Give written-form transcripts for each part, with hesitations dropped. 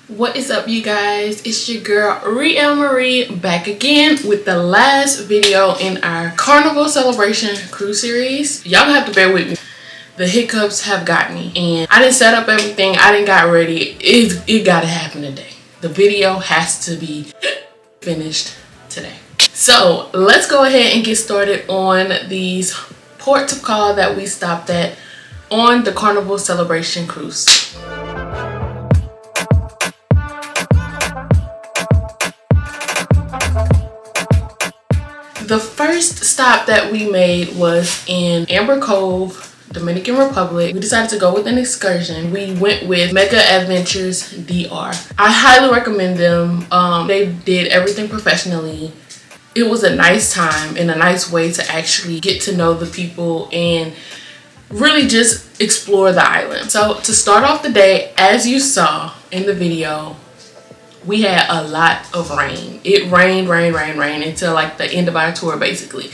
What is up, you guys? It's your girl Riel Marie back again with the last video in our Carnival Celebration Cruise series. Y'all gonna have to bear with me. The hiccups have got me and I didn't set up everything. I didn't got ready. It gotta happen today. The video has to be finished today. So let's go ahead and get started on these ports of call that we stopped at on the Carnival Celebration Cruise. The first stop that we made was in Cove, Dominican Republic. We decided to go with an excursion. We went with Mega Adventures DR. I highly recommend them. They did everything professionally. It was a nice time and a nice way to actually get to know the people and really just explore the island. So to start off the day, as you saw in the video, we had a lot of rain. It rained until like the end of our tour basically.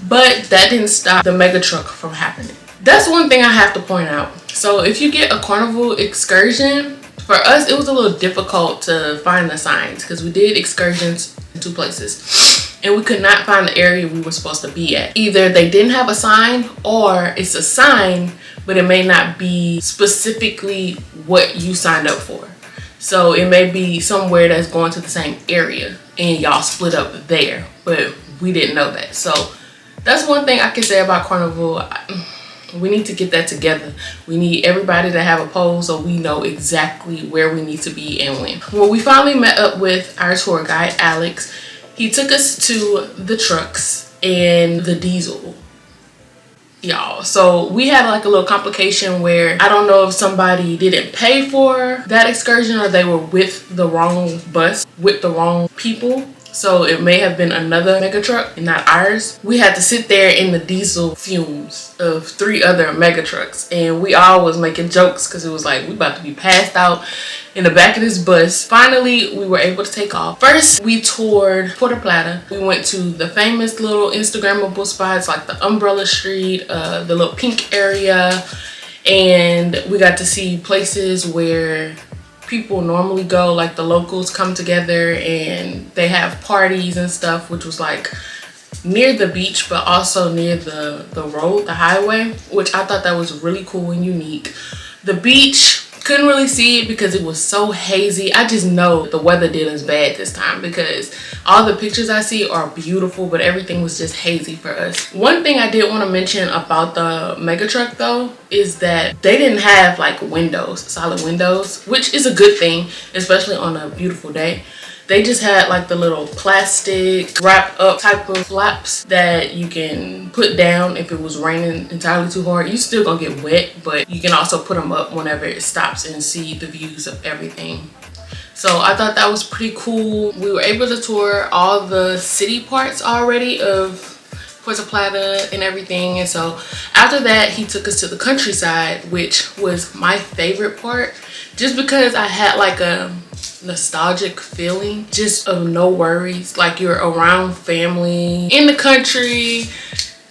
But that didn't stop the mega truck from happening. That's one thing I have to point out. So if you get a Carnival excursion, for us it was a little difficult to find the signs because we did excursions in two places and we could not find the area we were supposed to be at. Either they didn't have a sign or it's a sign but it may not be specifically what you signed up for. So it may be somewhere that's going to the same area and y'all split up there, but we didn't know that. So that's one thing I can say about Carnival. We need to get that together. We need everybody to have a poll so we know exactly where we need to be and when. When we finally met up with our tour guide, Alex, he took us to the trucks and the diesel. Y'all, so we had like a little complication where I don't know if somebody didn't pay for that excursion or they were with the wrong bus with the wrong people, so it may have been another mega truck and not ours. We had to sit there in the diesel fumes of 3 other mega trucks and we all was making jokes because it was like we about to be passed out in the back of this bus. Finally, we were able to take off. First, we toured Puerto Plata. We went to the famous little Instagrammable spots like the Umbrella Street, the little pink area, and we got to see places where people normally go, like the locals come together and they have parties and stuff, which was like near the beach but also near the road, the highway, which I thought that was really cool and unique. The beach, couldn't really see it because it was so hazy. I just know the weather did us bad this time because all the pictures I see are beautiful, but everything was just hazy for us. One thing I did want to mention about the mega truck though is that they didn't have like windows, solid windows, which is a good thing, especially on a beautiful day. They just had like the little plastic wrap up type of flaps that you can put down if it was raining entirely too hard. You still gonna get wet, but you can also put them up whenever it stops and see the views of everything. So I thought that was pretty cool. We were able to tour all the city parts already of Puerto Plata and everything. And so after that, he took us to the countryside, which was my favorite part, just because I had like a nostalgic feeling just of no worries, like you're around family in the country,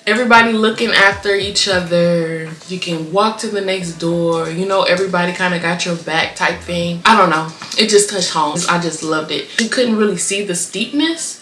everybody looking after each other, you can walk to the next door, you know, everybody kind of got your back type thing. I don't know, it just touched home. I just loved it. You couldn't really see the steepness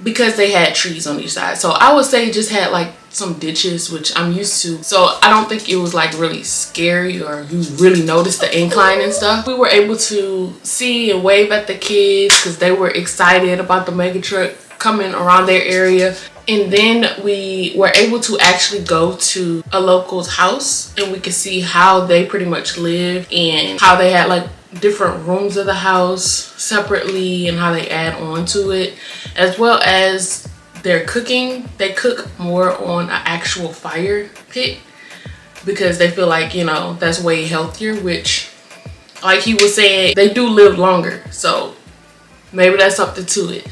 because they had trees on each side, so I would say it just had like some ditches, which I'm used to, so I don't think it was like really scary or you really noticed the incline and stuff. We were able to see and wave at the kids because they were excited about the mega truck coming around their area. And then we were able to actually go to a local's house and we could see how they pretty much live and how they had like different rooms of the house separately and how they add on to it, as well as their cooking. They cook more on an actual fire pit because they feel like, you know, that's way healthier, which like he was saying, they do live longer, so maybe that's something to it.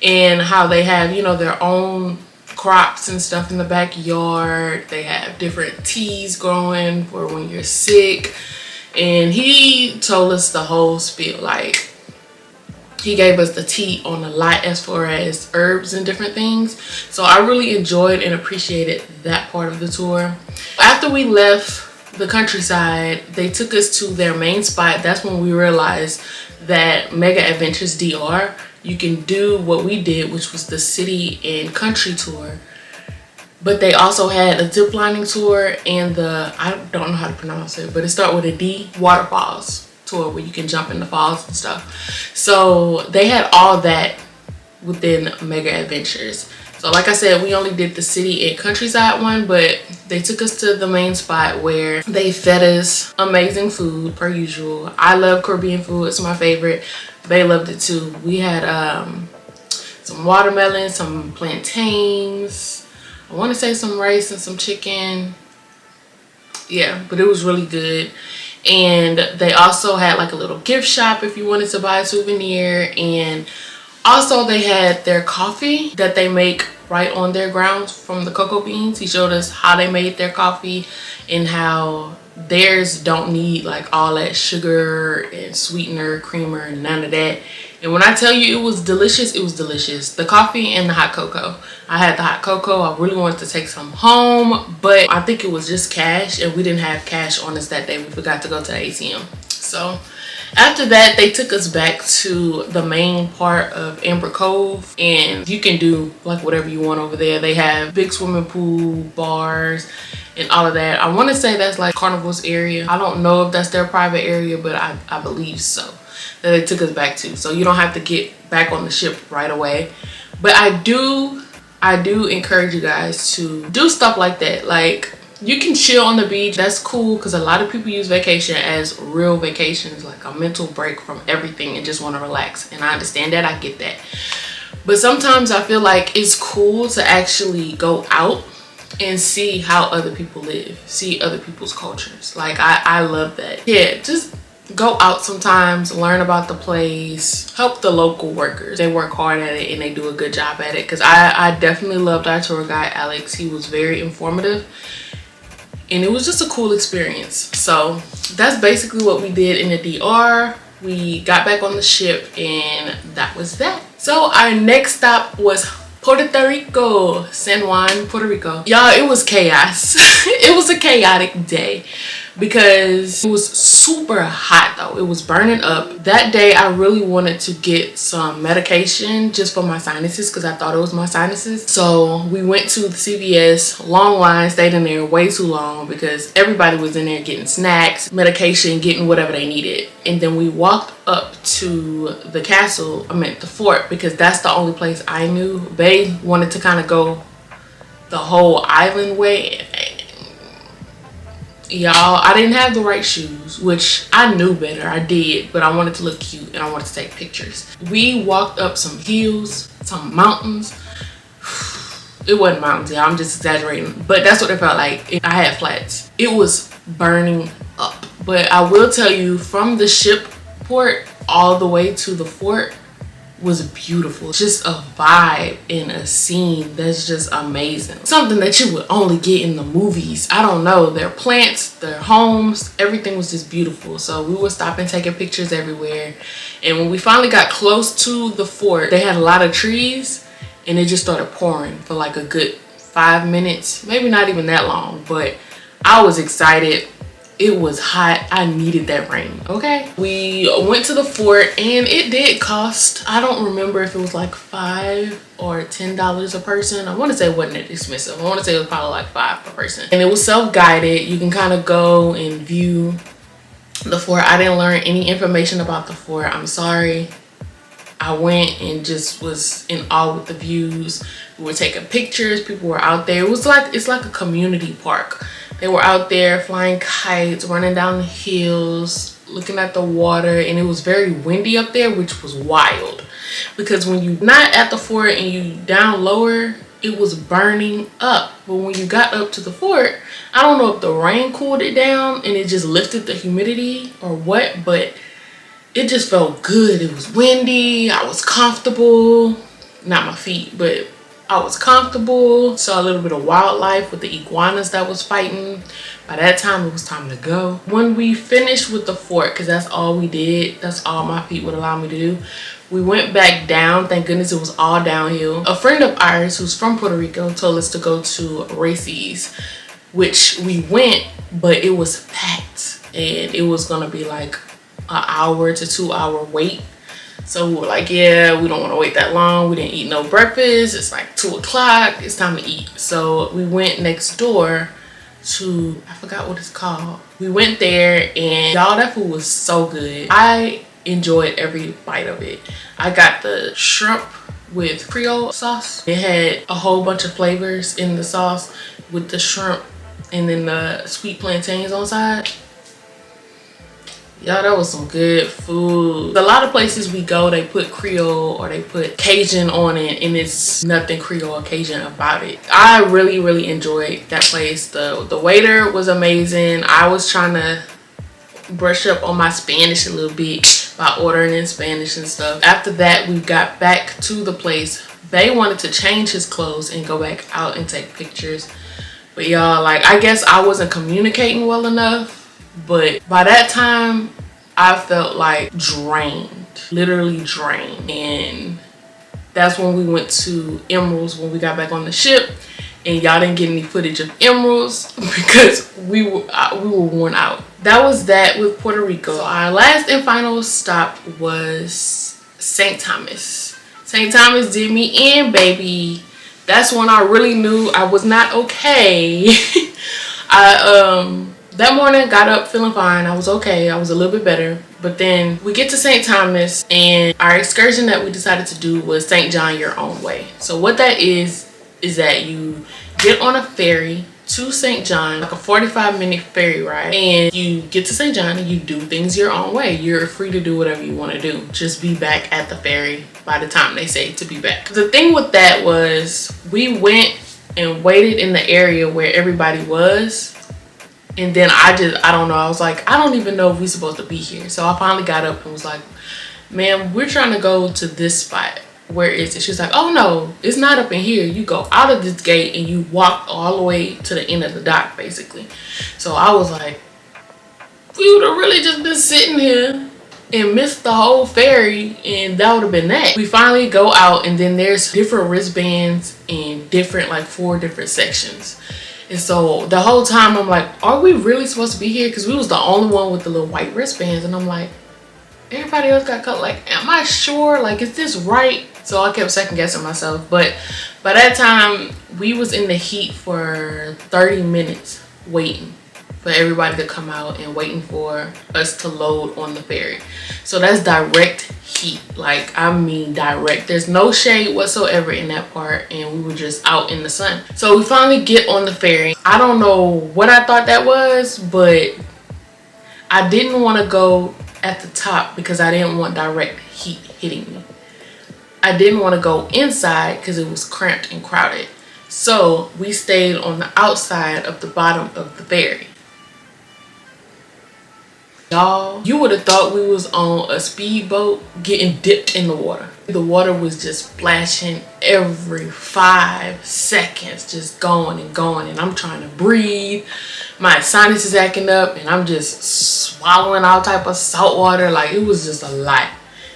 And how they have, you know, their own crops and stuff in the backyard. They have different teas growing for when you're sick. And he told us the whole spiel. Like, he gave us the tea on a lot as far as herbs and different things. So I really enjoyed and appreciated that part of the tour. After we left the countryside, they took us to their main spot. That's when we realized that Mega Adventures DR, you can do what we did, which was the city and country tour. But they also had a zip lining tour and the, I don't know how to pronounce it, but it starts with a D, waterfalls tour, where you can jump in the falls and stuff. So they had all that within Mega Adventures. So like I said, we only did the city and countryside one, but they took us to the main spot where they fed us amazing food per usual. I love Caribbean food, it's my favorite. They loved it too. We had some watermelon, some plantains, I want to say some rice and some chicken. Yeah, but it was really good. And they also had like a little gift shop if you wanted to buy a souvenir. And also they had their coffee that they make right on their grounds from the cocoa beans. He showed us how they made their coffee and how theirs don't need like all that sugar and sweetener, creamer, none of that. And when I tell you it was delicious, it was delicious. The coffee and the hot cocoa. I had the hot cocoa. I really wanted to take some home, but I think it was just cash and we didn't have cash on us that day. We forgot to go to the ATM. So after that, they took us back to the main part of Amber Cove, and you can do like whatever you want over there. They have big swimming pool, bars, and all of that. I want to say that's like Carnival's area. I don't know if that's their private area, but I believe so, that they took us back to. So you don't have to get back on the ship right away. But I do encourage you guys to do stuff like that. Like, you can chill on the beach. That's cool, because a lot of people use vacation as real vacations, like a mental break from everything and just want to relax. And I understand that, I get that. But sometimes I feel like it's cool to actually go out and see how other people live, see other people's cultures. Like, I love that. Yeah, just go out sometimes, learn about the place, help the local workers. They work hard at it and they do a good job at it. Because I definitely loved our tour guide, Alex. He was very informative. And it was just a cool experience. So that's basically what we did in the DR. We got back on the ship and that was that. So our next stop was Puerto Rico, San Juan, Puerto Rico. Y'all, it was chaos. It was a chaotic day because it was super hot though. It was burning up. That day I really wanted to get some medication just for my sinuses, because I thought it was my sinuses. So we went to the CVS, long line, stayed in there way too long because everybody was in there getting snacks, medication, getting whatever they needed. And then we walked up to the castle, I meant the fort, because that's the only place I knew. They wanted to kind of go the whole island way. Y'all, I didn't have the right shoes, which I knew better. I did, but I wanted to look cute and I wanted to take pictures. We walked up some hills, some mountains. It wasn't mountains, y'all, I'm just exaggerating, but that's what it felt like. I had flats. It was burning up. But I will tell you, from the ship port all the way to the fort was beautiful. Just a vibe and a scene that's just amazing. Something that you would only get in the movies. I don't know, their plants, their homes, everything was just beautiful. So we were stopping, taking pictures everywhere. And when we finally got close to the fort, they had a lot of trees and it just started pouring for like a good 5 minutes, maybe not even that long, but I was excited. It was hot. I needed that rain. Okay, we went to the fort and it did cost, I don't remember if it was like $5 or $10 a person. I want to say it wasn't that expensive. I want to say it was probably like $5 per person, and it was self-guided. You can kind of go and view the fort. I didn't learn any information about the fort, I'm sorry. I went and just was in awe with the views. We were taking pictures, people were out there. It's like a community park. They were out there flying kites, running down the hills, looking at the water, and it was very windy up there, which was wild. Because when you're not at the fort and you down lower, it was burning up. But when you got up to the fort, I don't know if the rain cooled it down and it just lifted the humidity or what, but it just felt good. It was windy, I was comfortable, not my feet, but I was comfortable. Saw a little bit of wildlife with the iguanas that was fighting. By that time, it was time to go. When we finished with the fort, because that's all we did, that's all my feet would allow me to do, we went back down. Thank goodness it was all downhill. A friend of ours who's from Puerto Rico told us to go to Races, which we went, but it was packed and it was gonna be like an hour to 2 hour wait. So we were like, yeah, we don't want to wait that long. We didn't eat no breakfast. It's like 2 o'clock. It's time to eat. So we went next door to, I forgot what it's called. We went there, and y'all, that food was so good. I enjoyed every bite of it. I got the shrimp with Creole sauce. It had a whole bunch of flavors in the sauce with the shrimp and then the sweet plantains on side. Y'all, that was some good food. A lot of places we go, they put Creole or they put Cajun on it, and it's nothing Creole or Cajun about it. I really enjoyed that place. The waiter was amazing. I was trying to brush up on my Spanish a little bit by ordering in Spanish and stuff. After that, we got back to the place. They wanted to change his clothes and go back out and take pictures. But y'all, like, I guess I wasn't communicating well enough. But by that time, I felt like drained, literally drained. And that's when we went to Emeralds when we got back on the ship. And y'all didn't get any footage of Emeralds because we were worn out. That was that with Puerto Rico. So our last and final stop was St. Thomas. St. Thomas did me in, baby. That's when I really knew I was not okay. That morning, got up feeling fine. I was okay. I was a little bit better. But then we get to St. Thomas, and our excursion that we decided to do was St. John Your Own Way. So what that is that you get on a ferry to St. John, like a 45-minute ferry ride, and you get to St. John and you do things your own way. You're free to do whatever you want to do. Just be back at the ferry by the time they say to be back. The thing with that was we went and waited in the area where everybody was. And then I don't know. I was like, I don't even know if we're supposed to be here. So I finally got up and was like, ma'am, we're trying to go to this spot. Where is it? She's like, oh no, it's not up in here. You go out of this gate and you walk all the way to the end of the dock, basically. So I was like, we would have really just been sitting here and missed the whole ferry, and that would have been that. We finally go out, and then there's different wristbands and different, like 4 different sections. And so the whole time I'm like, are we really supposed to be here? Because we was the only one with the little white wristbands. And I'm like, everybody else got cut. Like, am I sure? Like, is this right? So I kept second guessing myself. But by that time, we was in the heat for 30 minutes waiting for everybody to come out and waiting for us to load on the ferry. So that's direct heat. Like, I mean direct. There's no shade whatsoever in that part, and we were just out in the sun. So we finally get on the ferry. I don't know what I thought that was, but I didn't want to go at the top because I didn't want direct heat hitting me. I didn't want to go inside because it was cramped and crowded. So we stayed on the outside of the bottom of the ferry. Y'all, you would have thought we was on a speedboat getting dipped in the water. The water was just splashing every 5 seconds, just going and going, and I'm trying to breathe. My sinus is acting up, and I'm just swallowing all type of salt water. Like, it was just a lot.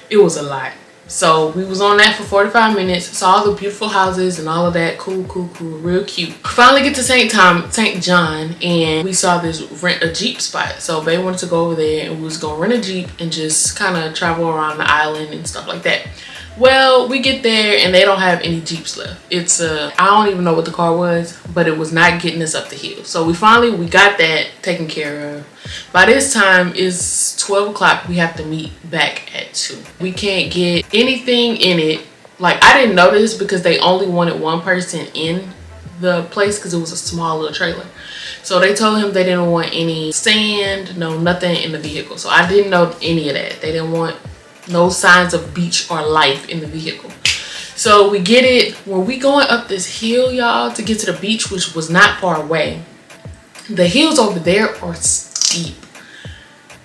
It was a lot. So we was on that for 45 minutes, saw the beautiful houses and all of that. Cool, real cute. Finally get to St. John, and we saw this rent a Jeep spot. So they wanted to go over there, and we was gonna rent a Jeep and just kind of travel around the island and stuff like that. Well, we get there and they don't have any Jeeps left. It's I don't even know what the car was, but it was not getting us up the hill. So we got that taken care of. By this time it's 12 o'clock. We have to meet back at 2. We can't get anything in it. Like, I didn't notice because they only wanted one person in the place because it was a small little trailer. So they told him they didn't want any sand, nothing in the vehicle. So I didn't know any of that. They didn't want no signs of beach or life in the vehicle. So we get it. When we going up this hill, y'all, to get to the beach, which was not far away, the hills over there are steep.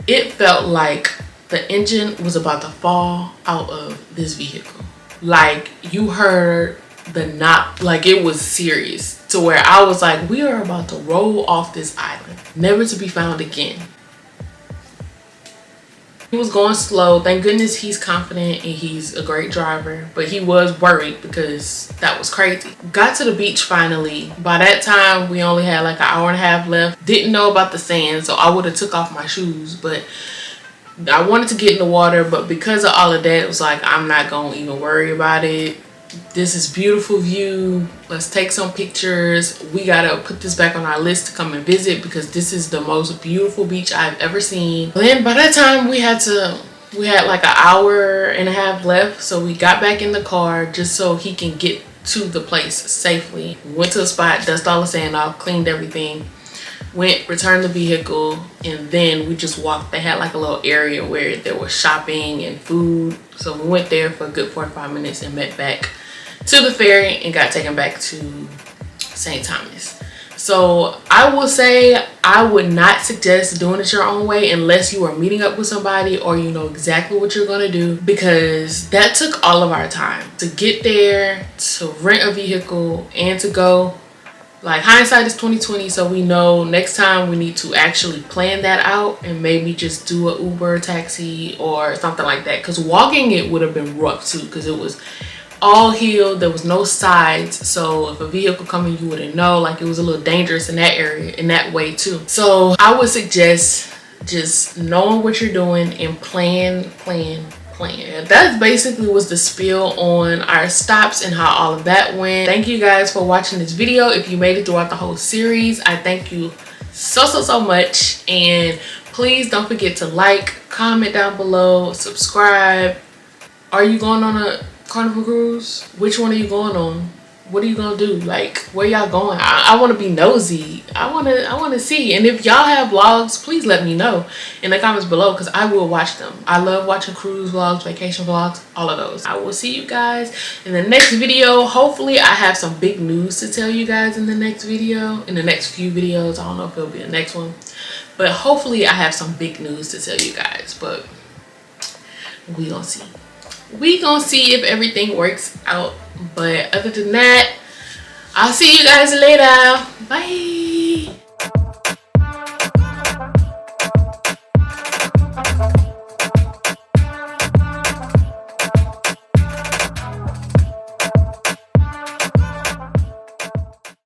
It felt like the engine was about to fall out of this vehicle. Like, you heard the knock, like it was serious, to where I was like, we are about to roll off this island, never to be found again. He was going slow. Thank goodness he's confident and he's a great driver, but he was worried because that was crazy. Got to the beach finally. By that time, we only had like an hour and a half left. Didn't know about the sand, so I would have took off my shoes, but I wanted to get in the water, but because of all of that, it was like, I'm not gonna even worry about it. This is beautiful view. Let's take some pictures. We gotta put this back on our list to come and visit because this is the most beautiful beach I've ever seen. Then by that time we had like an hour and a half left, so we got back in the car just so he can get to the place safely. We went to the spot, dusted all the sand off, cleaned everything, returned the vehicle, and then we just walked. They had like a little area where there was shopping and food, so we went there for a good 45 minutes and met back to the ferry and got taken back to St. Thomas. So I will say I would not suggest doing it your own way unless you are meeting up with somebody or you know exactly what you're gonna do, because that took all of our time to get there, to rent a vehicle, and to go. Like, hindsight is 2020, so we know next time we need to actually plan that out and maybe just do an Uber, taxi, or something like that. Because walking it would have been rough too, because it was all hill, there was no sides, so if a vehicle coming you wouldn't know. Like, it was a little dangerous in that area in that way too. So I would suggest just knowing what you're doing and plan. That basically was the spiel on our stops and how all of that went. Thank you guys for watching this video. If you made it throughout the whole series, I thank you so much, and please don't forget to like, comment down below, subscribe. Are you going on a Carnival cruise? Which one are you going on? What are you gonna do? Like, where y'all going? I want to be nosy. I want to see. And if y'all have vlogs, please let me know in the comments below, because I will watch them. I love watching cruise vlogs, vacation vlogs, all of those. I will see you guys in the next video. Hopefully I have some big news to tell you guys in the next video, in the next few videos. I don't know if it'll be the next one, but hopefully I have some big news to tell you guys. But we gonna see. We gonna see if everything works out. But other than that, I'll see you guys later. Bye.